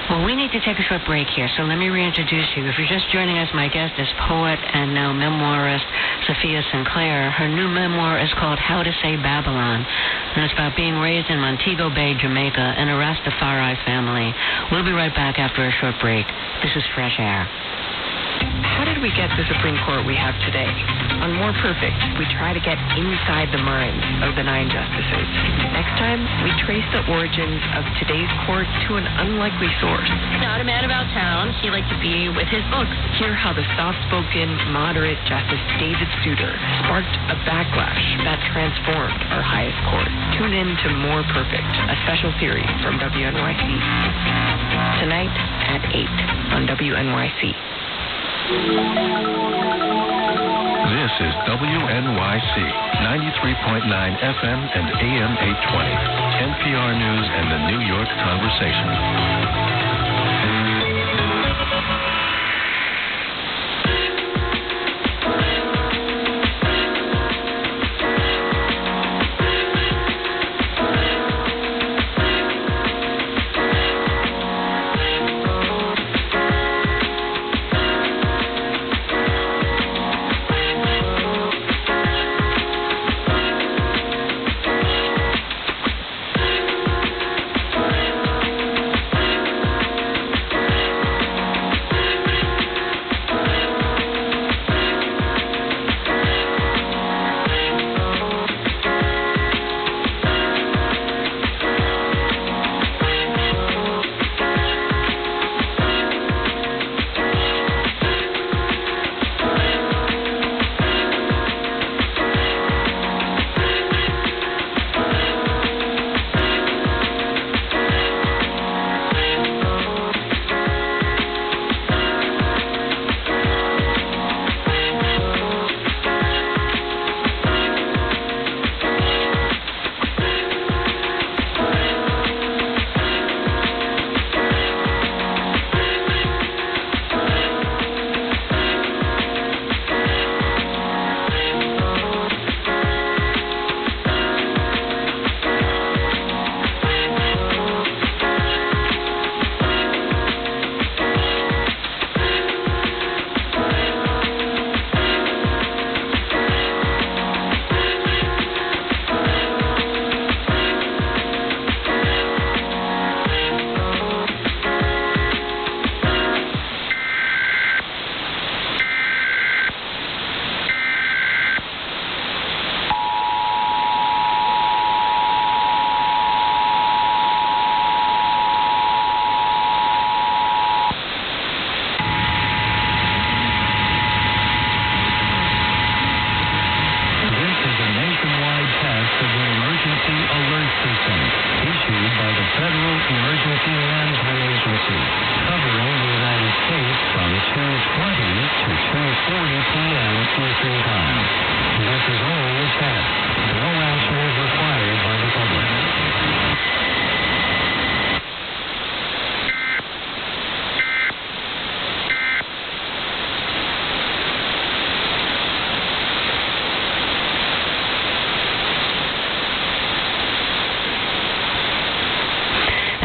Well, we need to take a short break here, so let me reintroduce you. If you're just joining us, my guest is poet and now memoirist Sophia Sinclair. Her new memoir is called How to Say Babylon, and it's about being raised in Montego Bay, Jamaica, in a Rastafari family. We'll be right back after a short break. This is Fresh Air. How did we get the Supreme Court we have today? On More Perfect, we try to get inside the minds of the 9 justices. Next time, we trace the origins of today's court to an unlikely source. Not a man about town. He liked to be with his books. Hear how the soft-spoken, moderate Justice David Souter sparked a backlash that transformed our highest court. Tune in to More Perfect, a special series from WNYC. Tonight at 8 on WNYC. This is WNYC, 93.9 FM and AM 820, NPR News and the New York Conversation.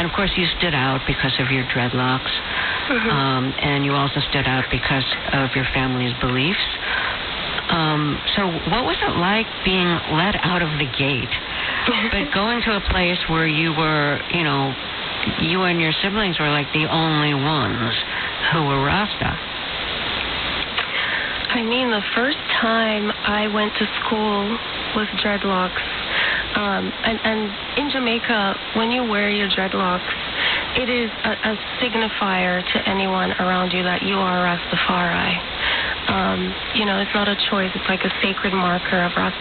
Of course, you stood out because of your dreadlocks, and you also stood out because of your family's beliefs. So what was it like being let out of the gate, but going to a place where you were, you and your siblings were like the only ones who were Rasta? I mean, the first time I went to school with dreadlocks, and in Jamaica, when you wear your dreadlocks, it is a signifier to anyone around you that you are Rastafari. It's not a choice. It's like a sacred marker of Rastafari.